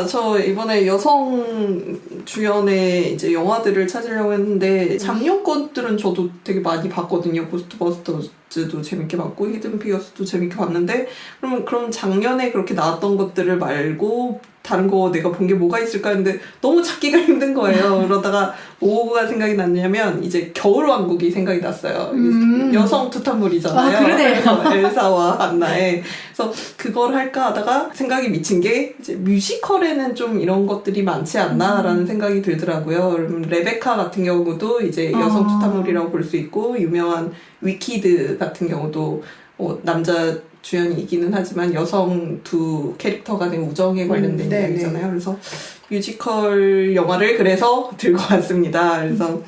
저 이번에 여성 주연의 이제 영화들을 찾으려고 했는데 작년 것들은 저도 되게 많이 봤거든요. 고스트버스터즈도 재밌게 봤고 히든 피어스도 재밌게 봤는데 그럼 작년에 그렇게 나왔던 것들을 말고 다른 거 내가 본 게 뭐가 있을까 했는데 너무 찾기가 힘든 거예요. 그러다가 뭐가 생각이 났냐면 이제 겨울왕국이 생각이 났어요. 여성 투탄물이잖아요. 그러네요. 엘사와 안나의. 그래서 그걸 할까 하다가 생각이 미친 게 이제 뮤지컬에는 좀 이런 것들이 많지 않나라는 생각이 들더라고요. 레베카 같은 경우도 이제 여성 투탄물이라고 볼 수 있고 유명한 위키드 같은 경우도 남자 주연이기는 하지만 여성 두 캐릭터 간의 우정에 관련된 이야기잖아요. 그래서 뮤지컬 영화를 그래서 들고 왔습니다. 그래서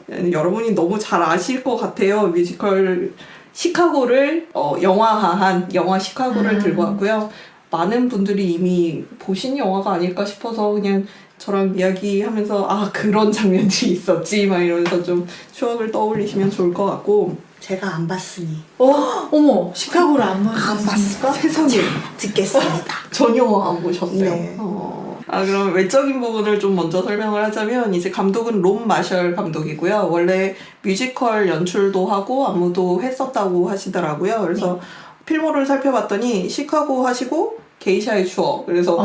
여러분이 너무 잘 아실 것 같아요. 뮤지컬 시카고를 영화화한 영화 시카고를 들고 왔고요. 많은 분들이 이미 보신 영화가 아닐까 싶어서 그냥 저랑 이야기하면서 그런 장면들이 있었지 막 이러면서 좀 추억을 떠올리시면 좋을 것 같고 제가 안 봤으니. 어머, 시카고를 안 봤습니까? 세상에 듣겠습니다. 전혀 안 보셨어요. 네. 그럼 외적인 부분을 좀 먼저 설명을 하자면 이제 감독은 롬 마셜 감독이고요. 원래 뮤지컬 연출도 하고 안무도 했었다고 하시더라고요. 그래서 필모를 살펴봤더니 시카고 하시고 게이샤의 추억. 그래서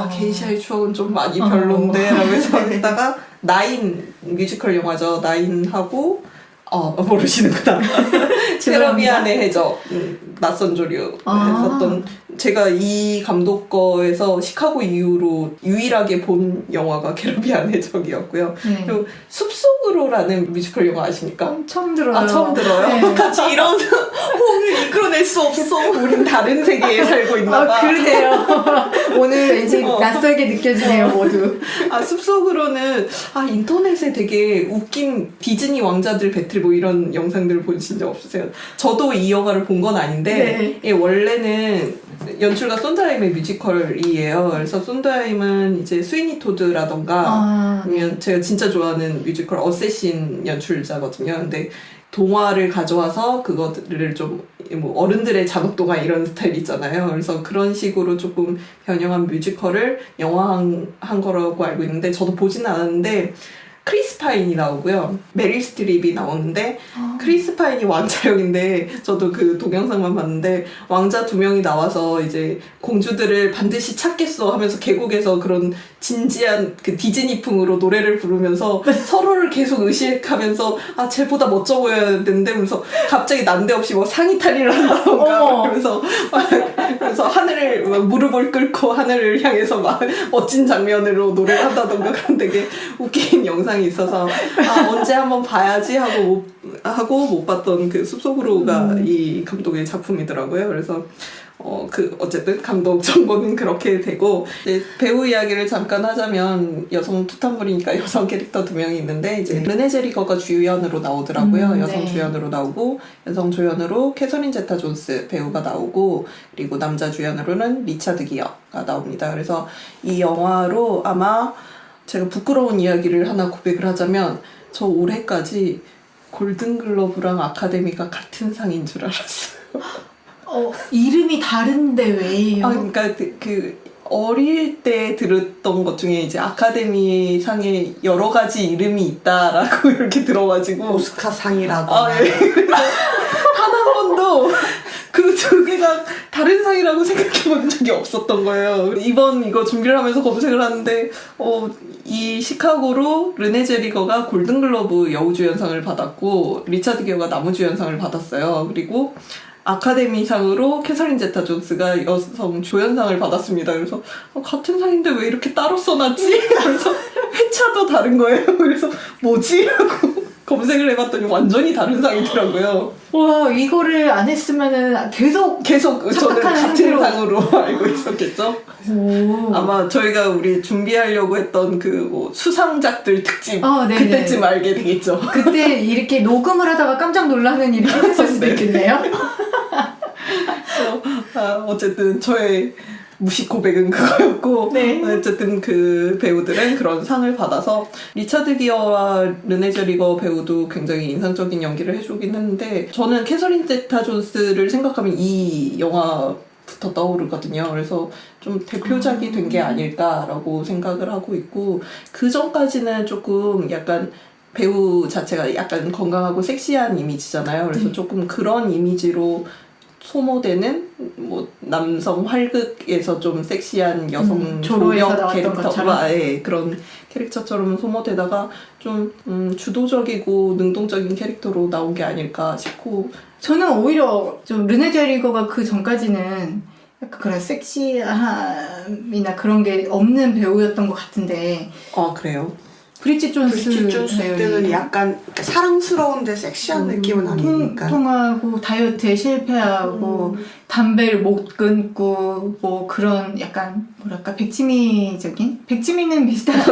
게이샤의 추억은 좀 많이 별론데 라고 해서 했다가 나인 뮤지컬 영화죠. 나인하고 모르시는구나. 캐러비안의 해적, 낯선 조류 했었던 제가 이 감독 거에서 시카고 이후로 유일하게 본 영화가 캐러비안 해적이었고요. 그리고 숲속으로라는 뮤지컬 영화 아십니까? 처음 들어요. 처음 들어요? 네. 같이 이런 호흡을 이끌어낼 수 없어. 우린 다른 세계에 살고 있나 봐. 그러네요. 오늘 왠지 낯설게 느껴지네요, 모두. 숲속으로는 인터넷에 되게 웃긴 디즈니 왕자들 배틀 뭐 이런 영상들 보신 적 없으세요? 저도 이 영화를 본 건 아닌데 원래는 연출가 손드하임의 뮤지컬이에요. 그래서 손드하임은 이제 스위니 토드라던가 아니면 제가 진짜 좋아하는 뮤지컬 어쌔신 연출자거든요. 근데 동화를 가져와서 그것들을 좀 어른들의 잔혹도가 이런 스타일 있잖아요. 그래서 그런 식으로 조금 변형한 뮤지컬을 영화한 거라고 알고 있는데 저도 보지는 않았는데 크리스 파인이 나오고요. 메릴 스트립이 나오는데 크리스 파인이 왕자 역인데 저도 그 동영상만 봤는데 왕자 두 명이 나와서 이제 공주들을 반드시 찾겠어 하면서 계곡에서 그런 진지한 그 디즈니풍으로 노래를 부르면서 서로를 계속 의식하면서 쟤보다 멋져 보여야 되는데 그래서 갑자기 난데없이 상의 탈의를 한다던가 그래서 하늘을 무릎을 꿇고 하늘을 향해서 막 멋진 장면으로 노래를 한다던가 그런 되게 웃긴 영상이 있어서 언제 한번 봐야지 하고 못 봤던 그 숲속으로가 이 감독의 작품이더라고요. 그래서 어쨌든 감독 정보는 그렇게 되고 이제 배우 이야기를 잠깐 하자면 여성 투탄물이니까 여성 캐릭터 두 명이 있는데 이제 르네 제리거가 주연으로 나오더라고요. 여성 주연으로 나오고 여성 조연으로 캐서린 제타 존스 배우가 나오고 그리고 남자 주연으로는 리차드 기어가 나옵니다. 그래서 이 영화로 아마 제가 부끄러운 이야기를 하나 고백을 하자면 저 올해까지 골든글러브랑 아카데미가 같은 상인 줄 알았어요. 이름이 다른데 왜요? 그러니까 그 어릴 때 들었던 것 중에 이제 아카데미 상에 여러 가지 이름이 있다라고 이렇게 들어가지고 오스카상이라고. 단 한 번도 그 두 개가 다른 상이라고 생각해 본 적이 없었던 거예요. 이번 이거 준비를 하면서 검색을 하는데 이 시카고로 르네 제리거가 골든글러브 여우주연상을 받았고 리차드 기어가 나무주연상을 받았어요. 그리고 아카데미상으로 캐서린 제타 존스가 여성 조연상을 받았습니다. 그래서 같은 상인데 왜 이렇게 따로 써놨지? 그래서 회차도 다른 거예요. 그래서 뭐지? 하고 검색을 해봤더니 완전히 다른 상이더라고요. 와, 이거를 안 했으면은 계속 저는 같은 상태로. 상으로 알고 있었겠죠? 아마 저희가 우리 준비하려고 했던 그 수상작들 특집 그때쯤 알게 되겠죠. 그때 이렇게 녹음을 하다가 깜짝 놀라는 일이 생겼을 수도 있겠네요. 어쨌든 저의 무식 고백은 그거였고 어쨌든 그 배우들은 그런 상을 받아서 리차드 기어와 르네 제리거 배우도 굉장히 인상적인 연기를 해주긴 했는데 저는 캐서린 제타 존스를 생각하면 이 영화 부터 떠오르거든요. 그래서 좀 대표작이 된 게 아닐까라고 생각을 하고 있고, 그 전까지는 조금 약간 배우 자체가 약간 건강하고 섹시한 이미지잖아요. 그래서 조금 그런 이미지로 소모되는 뭐 남성 활극에서 좀 섹시한 여성 조로에서 조력 나왔던 캐릭터가 것처럼? 예, 그런 캐릭터처럼 소모되다가 좀 주도적이고 능동적인 캐릭터로 나온 게 아닐까 싶고, 저는 오히려 좀 르네 제리거가 그 전까지는 약간 그런 섹시함이나 그런 게 없는 배우였던 것 같은데 아 그래요? 브리짓 존스 브리짓 존스 때는 약간 사랑스러운데 섹시한 느낌은 아니니까. 통통하고 다이어트에 실패하고 담배를 못 끊고 뭐 그런 약간 뭐랄까 백치미는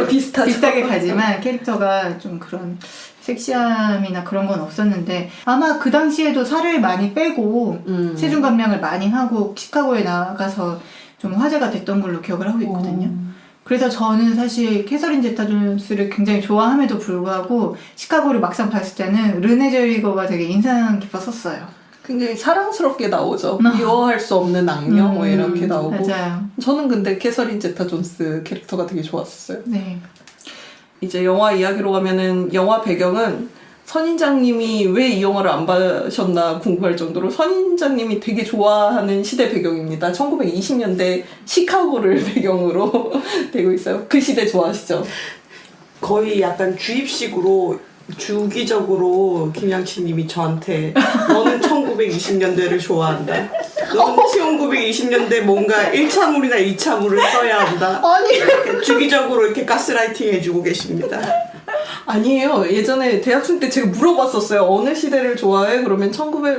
비슷하게 가지만 캐릭터가 좀 그런 섹시함이나 그런 건 없었는데 아마 그 당시에도 살을 많이 빼고 체중 감량을 많이 하고 시카고에 나가서 좀 화제가 됐던 걸로 기억을 하고 있거든요. 그래서 저는 사실 캐서린 제타 존스를 굉장히 좋아함에도 불구하고 시카고를 막상 봤을 때는 르네 제리거가 되게 인상 깊었었어요. 굉장히 사랑스럽게 나오죠. 미워할 수 없는 악녀 뭐 이렇게 나오고. 맞아요. 저는 근데 캐서린 제타 존스 캐릭터가 되게 좋았었어요. 네. 이제 영화 이야기로 가면은 영화 배경은 선인장님이 왜 이 영화를 안 봐셨나 궁금할 정도로 선인장님이 되게 좋아하는 시대 배경입니다. 1920년대 시카고를 배경으로 되고 있어요. 그 시대 좋아하시죠? 거의 약간 주입식으로 주기적으로 김양치님이 저한테 너는 1920년대를 좋아한다. 너는 1920년대 뭔가 1차물이나 2차물을 써야 한다. 아니 이렇게 주기적으로 이렇게 가스라이팅 해주고 계십니다. 아니에요. 예전에 대학생 때 제가 물어봤었어요. 어느 시대를 좋아해? 그러면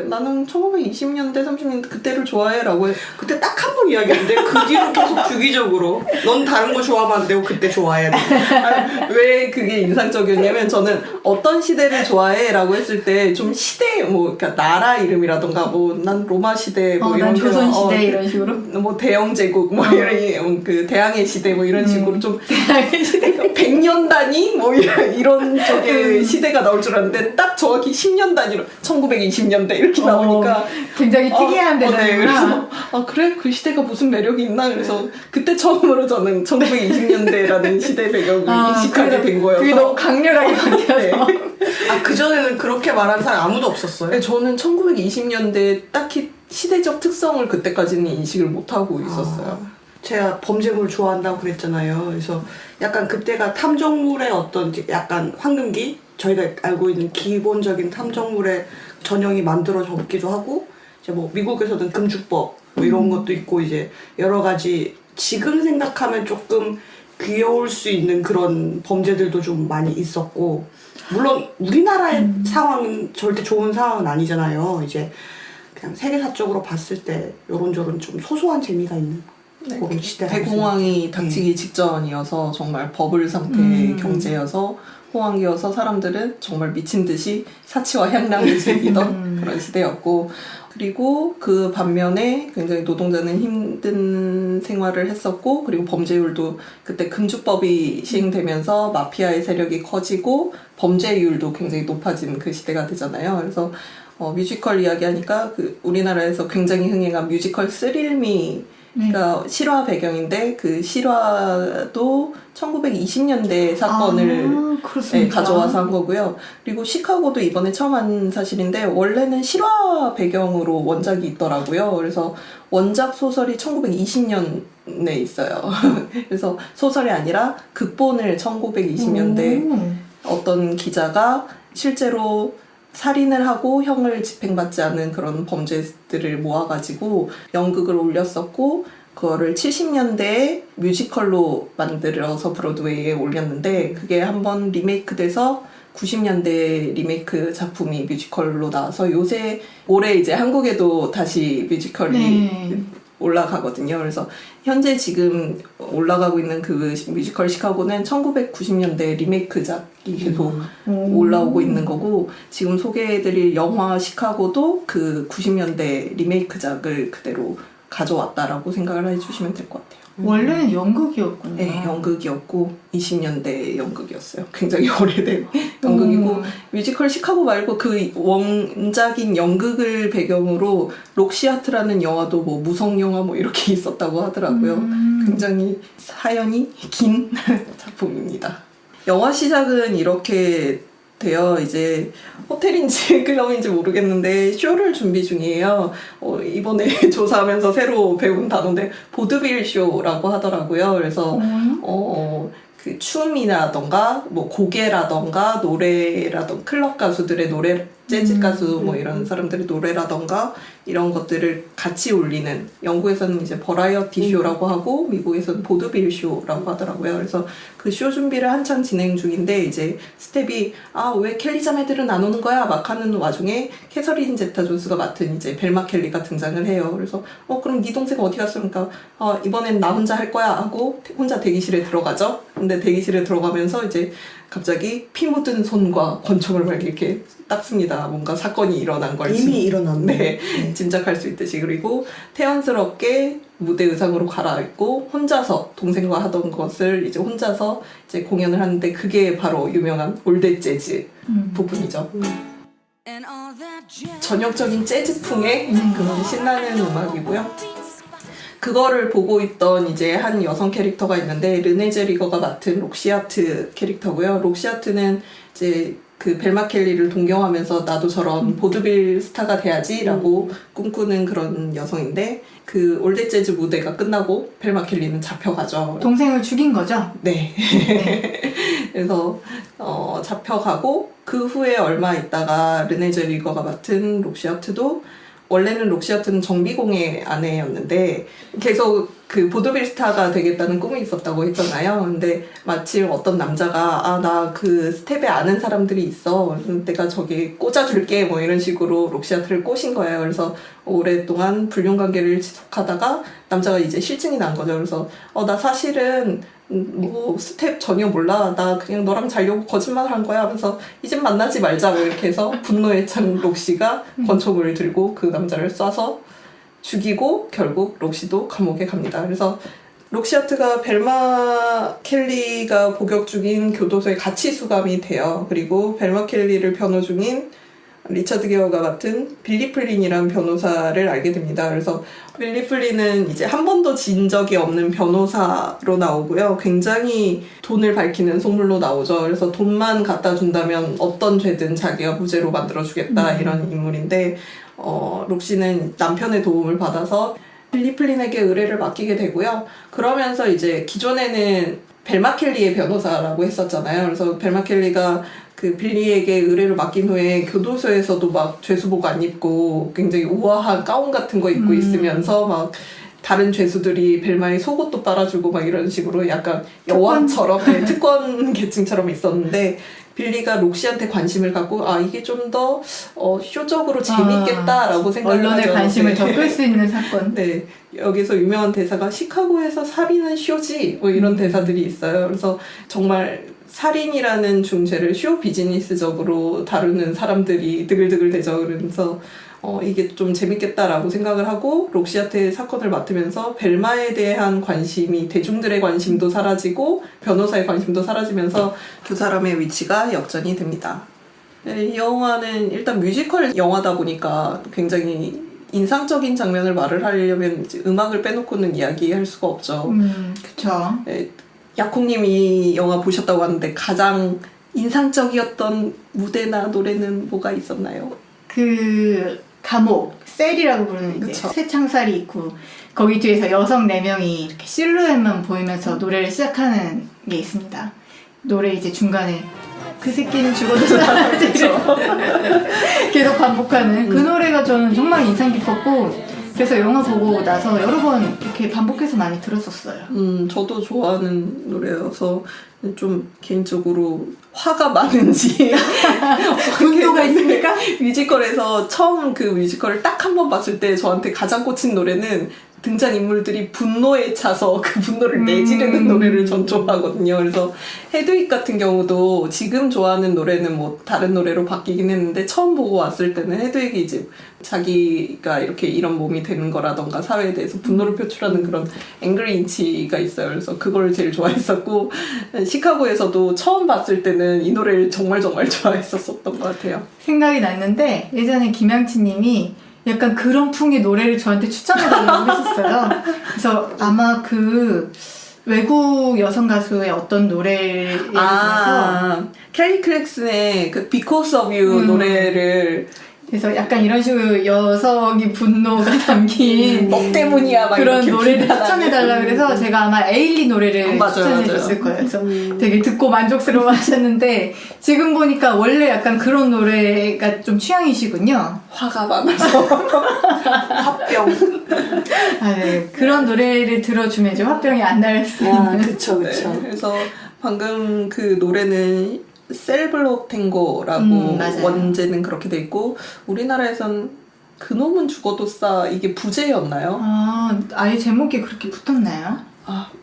나는 1920년대, 30년대 그때를 좋아해 라고 그때 딱 한 번 이야기했는데 그 뒤로 계속 주기적으로 넌 다른 거 좋아하면 안 되고 그때 좋아해야 돼. 왜 그게 인상적이었냐면 저는 어떤 시대를 좋아해? 라고 했을 때 좀 시대 그러니까 나라 이름이라던가 뭐 난 로마 시대 뭐 이런 난 조선 시대 거, 이런 식으로 뭐 대영제국 뭐 이런 그 대항해 시대 뭐 이런 식으로 좀 대항해 시대가 100년 단위 뭐 이런 쪽의 시대가 나올 줄 알았는데 딱 정확히 10년 단위로 1920년대 이렇게 나오니까 굉장히 특이한 네, 대단이구나. 그래서 그래 그 시대가 무슨 매력이 있나 그래서 그때 처음으로 저는 1920년대라는 시대 배경을 인식하게 된 거여서 그게 너무 강렬하게 바뀌어서 그전에는 그렇게 말하는 사람 아무도 없었어요? 네, 저는 1920년대 딱히 시대적 특성을 그때까지는 인식을 못하고 있었어요. 제가 범죄물 좋아한다고 그랬잖아요. 그래서 약간 그때가 탐정물의 어떤 약간 황금기? 저희가 알고 있는 기본적인 탐정물의 전형이 만들어졌기도 하고, 이제 뭐 미국에서는 금주법 뭐 이런 것도 있고, 이제 여러 가지 지금 생각하면 조금 귀여울 수 있는 그런 범죄들도 좀 많이 있었고, 물론 우리나라의 상황은 절대 좋은 상황은 아니잖아요. 이제 그냥 세계사적으로 봤을 때 요런저런 좀 소소한 재미가 있는 그런 시대가 대공황이 닥치기 직전이어서 정말 버블 상태의 경제여서 호황기여서 사람들은 정말 미친 듯이 사치와 향락을 즐기던 그런 시대였고, 그리고 그 반면에 굉장히 노동자는 힘든 생활을 했었고, 그리고 범죄율도 그때 금주법이 시행되면서 마피아의 세력이 커지고 범죄율도 굉장히 높아진 그 시대가 되잖아요. 그래서 뮤지컬 이야기하니까 그 우리나라에서 굉장히 흥행한 뮤지컬 스릴미 가 실화 배경인데 그 실화도 1920년대 사건을 가져와서 한 거고요. 그리고 시카고도 이번에 처음 한 사실인데 원래는 실화 배경으로 원작이 있더라고요. 그래서 원작 소설이 1920년에 있어요. 그래서 소설이 아니라 극본을 1920년대 어떤 기자가 실제로 살인을 하고 형을 집행받지 않은 그런 범죄들을 모아가지고 연극을 올렸었고, 그거를 70년대에 뮤지컬로 만들어서 브로드웨이에 올렸는데 그게 한번 리메이크 돼서 90년대 리메이크 작품이 뮤지컬로 나와서 올해 이제 한국에도 다시 뮤지컬이 올라가거든요. 그래서 현재 지금 올라가고 있는 그 뮤지컬 시카고는 1990년대 리메이크작이 계속 올라오고 있는 거고, 지금 소개해드릴 영화 시카고도 그 90년대 리메이크작을 그대로 가져왔다라고 생각을 해주시면 될 것 같아요. 원래는 연극이었군요. 네, 연극이었고 20년대 연극이었어요. 굉장히 오래된 연극이고 뮤지컬 시카고 말고 그 원작인 연극을 배경으로 록시아트라는 영화도 뭐 무성 영화 뭐 이렇게 있었다고 하더라고요. 굉장히 사연이 긴 작품입니다. 영화 시작은 이렇게 돼요. 이제 호텔인지 클럽인지 모르겠는데 쇼를 준비 중이에요. 이번에 조사하면서 새로 배운 단어인데 보드빌 쇼라고 하더라고요. 그래서 그 춤이라던가 뭐 고개라던가 노래라던가 클럽 가수들의 노래, 재즈 가수 뭐 이런 사람들의 노래라던가 이런 것들을 같이 올리는, 영국에서는 이제 버라이어티 쇼라고 하고 미국에서는 보드빌 쇼라고 하더라고요. 그래서 그 쇼 준비를 한창 진행 중인데 이제 스텝이 왜 켈리 자매들은 안 오는 거야? 막 하는 와중에 캐서린 제타 존스가 맡은 이제 벨마 켈리가 등장을 해요. 그래서 그럼 네 동생 어디 갔어? 그러니까 이번엔 나 혼자 할 거야 하고 혼자 대기실에 들어가죠. 근데 대기실에 들어가면서 이제 갑자기 피 묻은 손과 권총을 막 이렇게 닦습니다. 뭔가 사건이 일어난 걸 이미 일어났네. 네, 짐작할 수 있듯이. 그리고 태연스럽게 무대 의상으로 갈아입고 혼자서 동생과 하던 것을 이제 혼자서 이제 공연을 하는데 그게 바로 유명한 올댓 재즈 부분이죠. 전형적인 재즈풍의 그런 신나는 음악이고요. 그거를 보고 있던 이제 한 여성 캐릭터가 있는데 르네 제리거가 맡은 록시아트 캐릭터고요. 록시아트는 이제 그 벨마 켈리를 동경하면서 나도 저런 보드빌 스타가 돼야지라고 꿈꾸는 그런 여성인데 그 올댓 재즈 무대가 끝나고 벨마 켈리는 잡혀가죠. 동생을 죽인 거죠? 네. 그래서 잡혀가고 그 후에 얼마 있다가 르네 제리거가 맡은 록시아트도 원래는 록시아트는 정비공의 아내였는데 계속 그 보드빌 스타가 되겠다는 꿈이 있었다고 했잖아요. 근데 마침 어떤 남자가 나 그 스텝에 아는 사람들이 있어. 내가 저기 꽂아줄게 뭐 이런 식으로 록시아트를 꼬신 거예요. 그래서 오랫동안 불륜 관계를 지속하다가 남자가 이제 실증이 난 거죠. 그래서 나 사실은 뭐 스텝 전혀 몰라. 나 그냥 너랑 자려고 거짓말 한 거야 하면서 이제 만나지 말자고 이렇게 해서 분노에 찬 록시가 권총을 들고 그 남자를 쏴서 죽이고 결국 록시도 감옥에 갑니다. 그래서 록시아트가 벨마 켈리가 복역 중인 교도소에 같이 수감이 돼요. 그리고 벨마 켈리를 변호 중인 리처드 기어가 맡은 빌리 플린이라는 변호사를 알게 됩니다. 그래서 빌리 플린은 이제 한 번도 진 적이 없는 변호사로 나오고요. 굉장히 돈을 밝히는 속물로 나오죠. 그래서 돈만 갖다 준다면 어떤 죄든 자기가 무죄로 만들어주겠다 이런 인물인데 록시는 남편의 도움을 받아서 빌리 플린에게 의뢰를 맡기게 되고요. 그러면서 이제 기존에는 벨마 켈리의 변호사라고 했었잖아요. 그래서 벨마 켈리가 그 빌리에게 의뢰를 맡긴 후에 교도소에서도 막 죄수복 안 입고 굉장히 우아한 가운 같은 거 입고 있으면서 막 다른 죄수들이 벨마의 속옷도 빨아주고 막 이런 식으로 약간 여왕처럼 특권 계층처럼 있었는데 빌리가 록시한테 관심을 갖고 이게 좀 더 쇼적으로 재밌겠다라고 생각을 하죠. 언론의 관심을 더 끌 수 있는 사건. 네, 여기서 유명한 대사가 시카고에서 살인은 쇼지 뭐 이런 대사들이 있어요. 그래서 정말 살인이라는 중죄를 쇼 비즈니스적으로 다루는 사람들이 드글드글 되죠. 그래서 이게 좀 재밌겠다라고 생각을 하고 록시아트의 사건을 맡으면서 벨마에 대한 관심이 대중들의 관심도 사라지고 변호사의 관심도 사라지면서 두 사람의 위치가 역전이 됩니다. 네, 이 영화는 일단 뮤지컬 영화다 보니까 굉장히 인상적인 장면을 말을 하려면 이제 음악을 빼놓고는 이야기할 수가 없죠. 그쵸. 네, 야콩님 이 영화 보셨다고 하는데 가장 인상적이었던 무대나 노래는 뭐가 있었나요? 그 감옥 셀이라고 부르는 이제 그쵸. 새 창살이 있고 거기 뒤에서 여성 4명이 이렇게 실루엣만 보이면서 노래를 시작하는 게 있습니다. 노래 이제 중간에 그 새끼는 죽어도 살아야지 계속 반복하는 그 노래가 저는 정말 인상 깊었고 그래서 영화 보고 나서 여러 번 이렇게 반복해서 많이 들었었어요. 저도 좋아하는 노래여서 좀 개인적으로 화가 많은지 분노가 있습니까? 뮤지컬에서 처음 그 뮤지컬을 딱 한 번 봤을 때 저한테 가장 꽂힌 노래는 등장인물들이 분노에 차서 그 분노를 내지르는 노래를 전 좋아하거든요. 그래서 헤드윅 같은 경우도 지금 좋아하는 노래는 뭐 다른 노래로 바뀌긴 했는데 처음 보고 왔을 때는 헤드윅이 이제 자기가 이렇게 이런 몸이 되는 거라던가 사회에 대해서 분노를 표출하는 그런 앵그리 인치가 있어요. 그래서 그걸 제일 좋아했었고 시카고에서도 처음 봤을 때는 이 노래를 정말 좋아했었던 것 같아요. 생각이 났는데 예전에 김양치 님이 약간 그런 풍의 노래를 저한테 추천해달라고 했었어요. 그래서 아마 그 외국 여성 가수의 어떤 노래를 예를 들어서 캐리 클렉슨의 그 Because of You 노래를 그래서 약간 이런 식으로 여성의 분노가 담긴 너 때문이야 막 그런 이렇게 노래를 비난하는. 추천해달라 그래서 제가 아마 에일리 노래를 맞아요, 추천해줬을 거예요. 그래서 되게 듣고 만족스러워 하셨는데 지금 보니까 원래 약간 그런 노래가 좀 취향이시군요. 화가 많아서 화병. 네. 그런 노래를 들어주면 이제 화병이 안 날 수 있는. 그쵸. 네, 그래서 방금 그 노래는 셀블록 탱고라고 맞아요. 원제는 그렇게 돼 있고 우리나라에선 그놈은 죽어도 싸 이게 부제였나요? 아예 제목이 그렇게 붙었나요?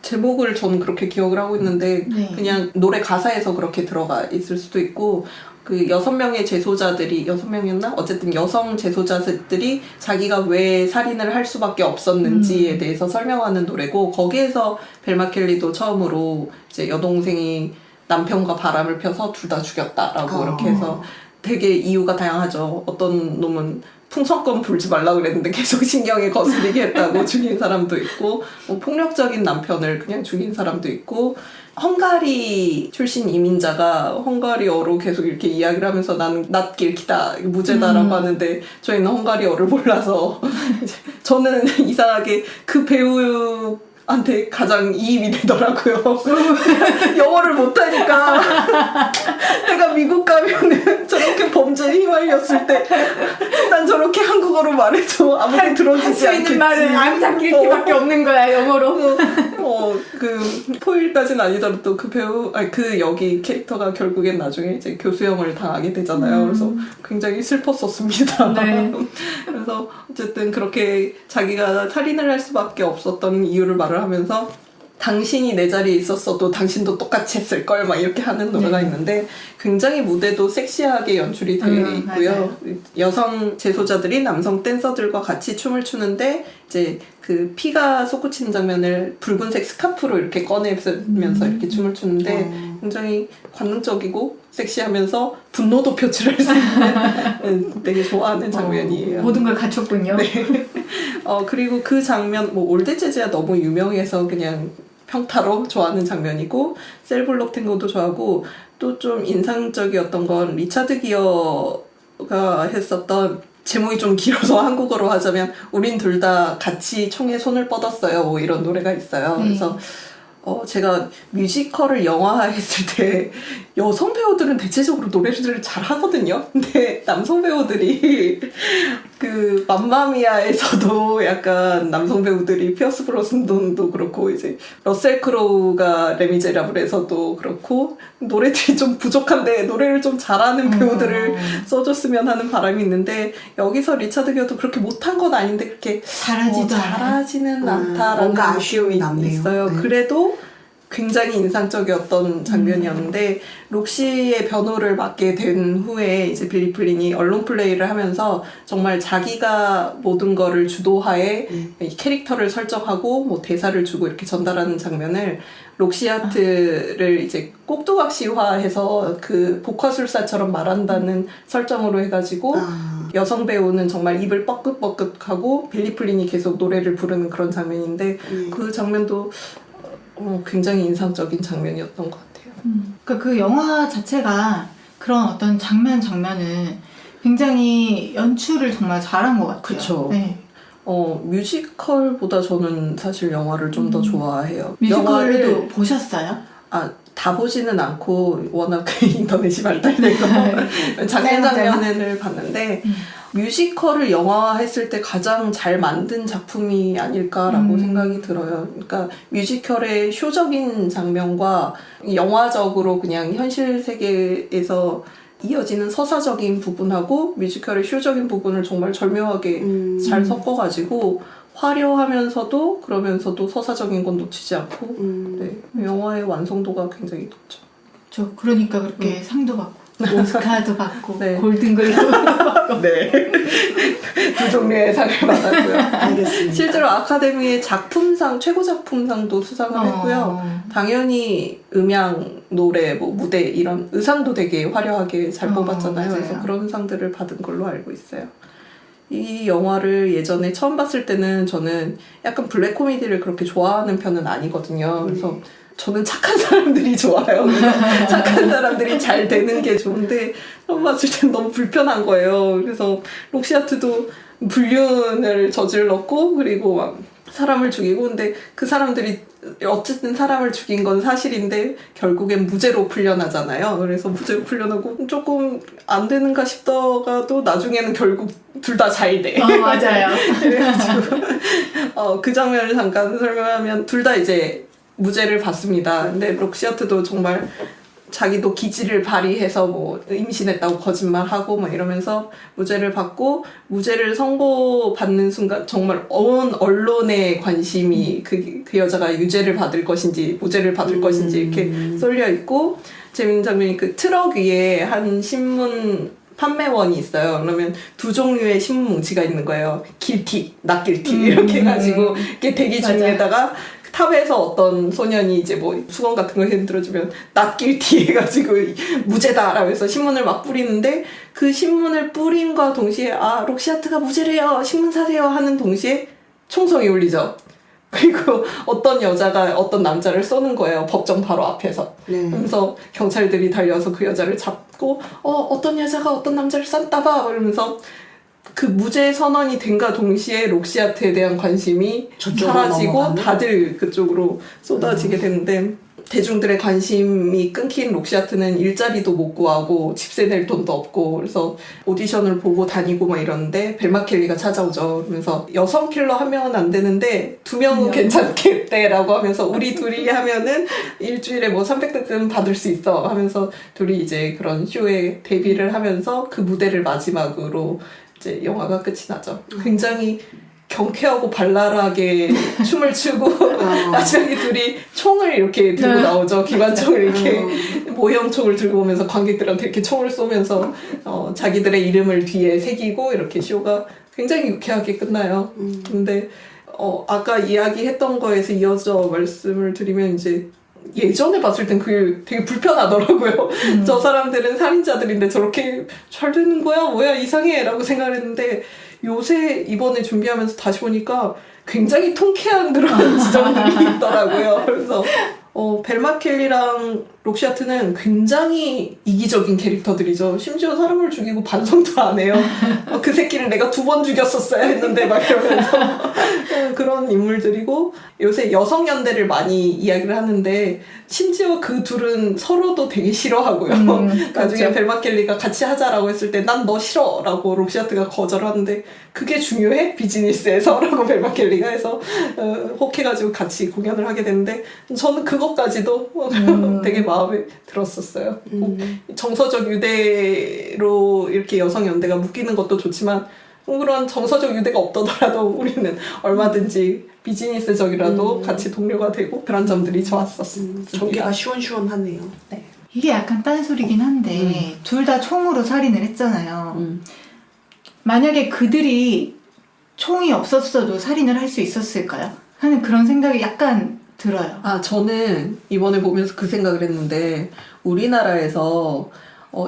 제목을 저는 그렇게 기억을 하고 있는데 네. 그냥 노래 가사에서 그렇게 들어가 있을 수도 있고 그 6명의 제소자들이 6명이었나? 어쨌든 여성 제소자들이 자기가 왜 살인을 할 수밖에 없었는지에 대해서 설명하는 노래고 거기에서 벨마 켈리도 처음으로 이제 여동생이 남편과 바람을 펴서 둘 다 죽였다라고 이렇게 해서 되게 이유가 다양하죠. 어떤 놈은 풍선껌 불지 말라 그랬는데 계속 신경에 거슬리게 했다고 죽인 사람도 있고 뭐 폭력적인 남편을 그냥 죽인 사람도 있고 헝가리 출신 이민자가 헝가리어로 계속 이렇게 이야기를 하면서 나는 낫길키다 무죄다라고 하는데 저희는 헝가리어를 몰라서 저는 이상하게 그 배우 한테 가장 이입이 되더라고요. 영어를 못하니까 내가 미국 가면은 저렇게 범죄에 휘말렸을 때 난 저렇게 한국어로 말해도 아무도 들어주지 할 수 않겠지. 있는 말은 암살길티밖에 없는 거야 영어로. 그 포일까지는 아니더라도 그 배우 그 여기 캐릭터가 결국엔 나중에 이제 교수형을 당하게 되잖아요. 그래서 굉장히 슬펐었습니다. 네. 그래서 어쨌든 그렇게 자기가 살인을 할 수밖에 없었던 이유를 말을 하면서 당신이 내 자리에 있었어도 당신도 똑같이 했을걸 막 이렇게 하는 노래가 있는데 굉장히 무대도 섹시하게 연출이 되어 있고요. 맞아요. 여성 제소자들이 남성 댄서들과 같이 춤을 추는데 이제 그 피가 솟구치는 장면을 붉은색 스카프로 이렇게 꺼내면서 이렇게 춤을 추는데 굉장히 관능적이고 섹시하면서 분노도 표출할 수 있는 되게 좋아하는 장면이에요. 모든 걸 갖췄군요. 네. 그리고 그 장면, 뭐, 올드 재즈야 너무 유명해서 그냥 평타로 좋아하는 장면이고, 셀블록 탱고도 좋아하고, 또 좀 인상적이었던 건 리차드 기어가 했었던 제목이 좀 길어서 한국어로 하자면, 우린 둘 다 같이 총에 손을 뻗었어요. 뭐 이런 노래가 있어요. 그래서, 제가 뮤지컬을 영화화했을 때 여성 배우들은 대체적으로 노래를 잘 하거든요. 근데 남성 배우들이 그 맘마미아에서도 약간 남성 배우들이 피어스 브로스넌도 그렇고 이제 러셀 크로우가 레미제라블에서도 그렇고 노래들이 좀 부족한데 노래를 좀 잘하는 배우들을 써줬으면 하는 바람이 있는데 여기서 리차드 기어도 그렇게 못한 건 아닌데 그렇게 잘하지는 않다라는 뭔가 아쉬움이 남네요. 있어요. 네. 그래도 굉장히 인상적이었던 장면이었는데 록시의 변호를 맡게 된 후에 이제 빌리 플린이 언론 플레이를 하면서 정말 자기가 모든 거를 주도하에 이 캐릭터를 설정하고 뭐 대사를 주고 이렇게 전달하는 장면을 록시 아트를 이제 꼭두각시화해서 그 복화술사처럼 말한다는 설정으로 해가지고 여성 배우는 정말 입을 뻐끗뻐끗하고 빌리 플린이 계속 노래를 부르는 그런 장면인데 그 장면도 굉장히 인상적인 장면이었던 것 같아요. 그러니까 그 영화 자체가 그런 어떤 장면을 굉장히 연출을 정말 잘한 것 같아요. 그쵸. 네. 뮤지컬보다 저는 사실 영화를 좀 더 좋아해요. 뮤지컬도 보셨어요? 다 보지는 않고 워낙 인터넷이 발달돼서 장면을 봤는데 뮤지컬을 영화화했을 때 가장 잘 만든 작품이 아닐까라고 생각이 들어요. 그러니까 뮤지컬의 쇼적인 장면과 영화적으로 그냥 현실 세계에서 이어지는 서사적인 부분하고 뮤지컬의 쇼적인 부분을 정말 절묘하게 잘 섞어가지고 화려하면서도 그러면서도 서사적인 건 놓치지 않고 네, 영화의 완성도가 굉장히 높죠. 그러니까 그렇게 상도 받고 오스카도 받고 네. 골든글로브 받고 네. 두 종류의 상을 받았고요. 알겠습니다. 실제로 아카데미의 작품상, 최고 작품상도 수상을 했고요. 당연히 음향, 노래, 뭐 무대 이런 의상도 되게 화려하게 잘 뽑았잖아요. 맞아요. 그래서 그런 상들을 받은 걸로 알고 있어요. 이 영화를 예전에 처음 봤을 때는 저는 약간 블랙 코미디를 그렇게 좋아하는 편은 아니거든요. 그래서 저는 착한 사람들이 좋아요. 착한 사람들이 잘 되는 게 좋은데 처음 봤을 땐 너무 불편한 거예요. 그래서 록시아트도 불륜을 저질렀고 그리고 막 사람을 죽이고 근데 그 사람들이 어쨌든 사람을 죽인 건 사실인데 결국엔 무죄로 풀려나잖아요. 그래서 무죄로 풀려나고 조금 안 되는가 싶다가도 나중에는 결국 둘 다 잘 돼. 맞아요. 그래가지고 그 장면을 잠깐 설명하면 둘 다 이제 무죄를 받습니다. 근데 록시아트도 정말 자기도 기지를 발휘해서 뭐 임신했다고 거짓말하고 막 이러면서 무죄를 받고 무죄를 선고받는 순간 정말 온 언론의 관심이 그 여자가 유죄를 받을 것인지 무죄를 받을 것인지 이렇게 쏠려 있고 재밌는 장면이 그 트럭 위에 한 신문 판매원이 있어요. 그러면 두 종류의 신문 뭉치가 있는 거예요. 길티, 낫길티 이렇게 해가지고 이렇게 대기 중에다가 탑에서 어떤 소년이 이제 뭐 수건 같은 거 흔들어주면 낫길티 해가지고 무죄다라고 해서 신문을 막 뿌리는데 그 신문을 뿌림과 동시에 아 록시아트가 무죄래요 신문 사세요 하는 동시에 총성이 울리죠. 그리고 어떤 여자가 어떤 남자를 쏘는 거예요. 법정 바로 앞에서. 그러면서 경찰들이 달려서 그 여자를 잡고 어떤 여자가 어떤 남자를 쐈다 봐 이러면서 그 무죄 선언이 된과 동시에 록시아트에 대한 관심이 사라지고 넘어가는? 다들 그쪽으로 쏟아지게 되는데 대중들의 관심이 끊긴 록시아트는 일자리도 못 구하고 집세 낼 돈도 없고 그래서 오디션을 보고 다니고 막 이러는데 벨마 켈리가 찾아오죠. 그러면서 여성 킬러 하면 안 되는데 두 명은 괜찮겠대라고 하면서 우리 둘이 하면은 일주일에 뭐 300대쯤 받을 수 있어 하면서 둘이 이제 그런 쇼에 데뷔를 하면서 그 무대를 마지막으로 이제 영화가 끝이 나죠. 굉장히 경쾌하고 발랄하게 춤을 추고 마지막에 둘이 총을 이렇게 들고 나오죠. 기관총을 이렇게 모형총을 들고 오면서 관객들한테 이렇게 총을 쏘면서 자기들의 이름을 뒤에 새기고 이렇게 쇼가 굉장히 유쾌하게 끝나요. 근데 아까 이야기했던 거에서 이어져 말씀을 드리면 이제 예전에 봤을 땐 그게 되게 불편하더라고요. 저 사람들은 살인자들인데 저렇게 잘 되는 거야? 뭐야 이상해 라고 생각을 했는데 요새 이번에 준비하면서 다시 보니까 굉장히 통쾌한 그런 지점들이 있더라고요. 그래서 벨마 켈리랑 록시아트는 굉장히 이기적인 캐릭터들이죠. 심지어 사람을 죽이고 반성도 안 해요. 그 새끼를 내가 2번 죽였었어야 했는데 막 이러면서 그런 인물들이고 요새 여성 연대를 많이 이야기를 하는데 심지어 그 둘은 서로도 되게 싫어하고요. 나중에 그렇죠. 벨마 켈리가 같이 하자라고 했을 때 난 너 싫어 라고 록시아트가 거절하는데 그게 중요해? 비즈니스에서? 라고 벨마 켈리가 해서 혹해가지고 같이 공연을 하게 되는데 저는 그것까지도 되게 마음에 들었었어요. 꼭 정서적 유대로 이렇게 여성 연대가 묶이는 것도 좋지만 그런 정서적 유대가 없더라도 우리는 얼마든지 비즈니스적이라도 같이 동료가 되고 그런 점들이 좋았었어요. 전개가 시원시원하네요. 네. 이게 약간 딴소리긴 한데 둘 다 총으로 살인을 했잖아요. 만약에 그들이 총이 없었어도 살인을 할 수 있었을까요? 하는 그런 생각이 약간 들어요. 저는 이번에 보면서 그 생각을 했는데 우리나라에서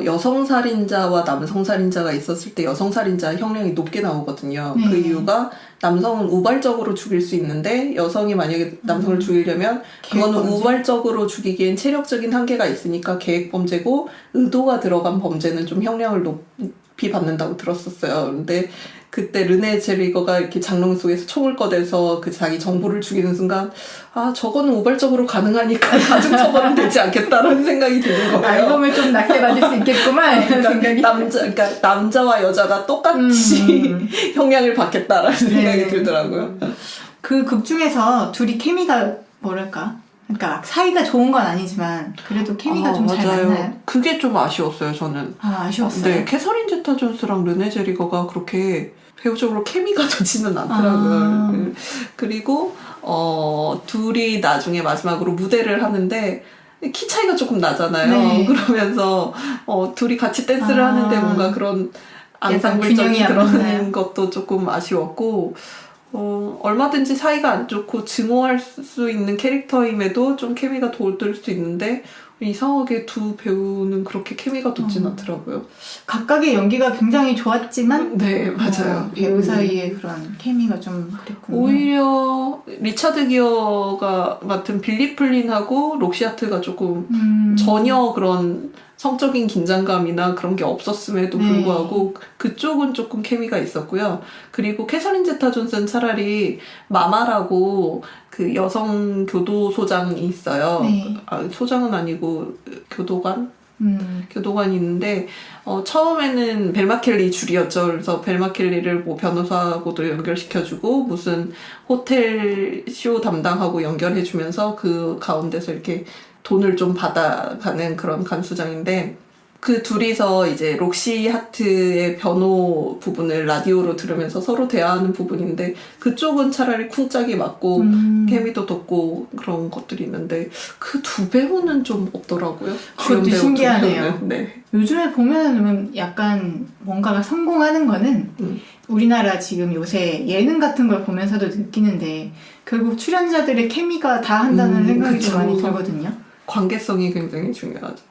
여성 살인자와 남성 살인자가 있었을 때 여성 살인자 형량이 높게 나오거든요. 그 이유가 남성은 우발적으로 죽일 수 있는데 여성이 만약에 남성을 죽이려면 그거는 계획범죄? 우발적으로 죽이기엔 체력적인 한계가 있으니까 계획범죄고 의도가 들어간 범죄는 좀 형량을 높이 받는다고 들었었어요. 근데 그때 르네 제리거가 이렇게 장롱 속에서 총을 꺼내서 그 자기 정보를 죽이는 순간 저거는 우발적으로 가능하니까 가중처벌은 되지 않겠다라는 생각이 드는 거예요. 알범을 좀 낮게 받을 수 있겠구만 이런 생각이. 그러니까 남자와 여자가 똑같이 형량을 받겠다라는 생각이 들더라고요. 그 극 중에서 둘이 케미가 뭐랄까? 그러니까 사이가 좋은 건 아니지만 그래도 케미가 좀 잘 맞나요? 그게 좀 아쉬웠어요, 저는. 아쉬웠어요. 네, 캐서린 제타 존스랑 르네 제리거가 그렇게 배우적으로 케미가 좋지는 않더라고요. 그리고 둘이 나중에 마지막으로 무대를 하는데 키 차이가 조금 나잖아요. 네. 그러면서 둘이 같이 댄스를 하는데 뭔가 그런 앙상블적인 그런 것도 조금 아쉬웠고 얼마든지 사이가 안 좋고 증오할 수 있는 캐릭터임에도 좀 케미가 돋을 수 있는데 이상하게 두 배우는 그렇게 케미가 돋진 않더라고요. 각각의 연기가 굉장히 좋았지만 네, 맞아요. 배우 사이의 그런 케미가 좀 그랬군요. 오히려 리차드 기어가 맡은 빌리 플린하고 록시아트가 조금 전혀 그런 성적인 긴장감이나 그런 게 없었음에도 불구하고 그쪽은 조금 케미가 있었고요. 그리고 캐서린 제타 존슨 차라리 마마라고 그 여성 교도소장이 있어요. 네. 소장은 아니고 교도관? 교도관이 있는데 처음에는 벨마 켈리 줄이었죠. 그래서 벨마 켈리를 뭐 변호사하고도 연결시켜주고 무슨 호텔 쇼 담당하고 연결해주면서 그 가운데서 이렇게 돈을 좀 받아가는 그런 간수장인데 그 둘이서 이제 록시 하트의 변호 부분을 라디오로 들으면서 서로 대화하는 부분인데 그쪽은 차라리 쿵짝이 맞고 케미도 돋고 그런 것들이 있는데 그 두 배우는 좀 없더라고요. 그것도 신기하네요. 네. 요즘에 보면 약간 뭔가가 성공하는 거는 우리나라 지금 요새 예능 같은 걸 보면서도 느끼는데 결국 출연자들의 케미가 다 한다는 생각이 좀 많이 들거든요. 관계성이 굉장히 중요하죠.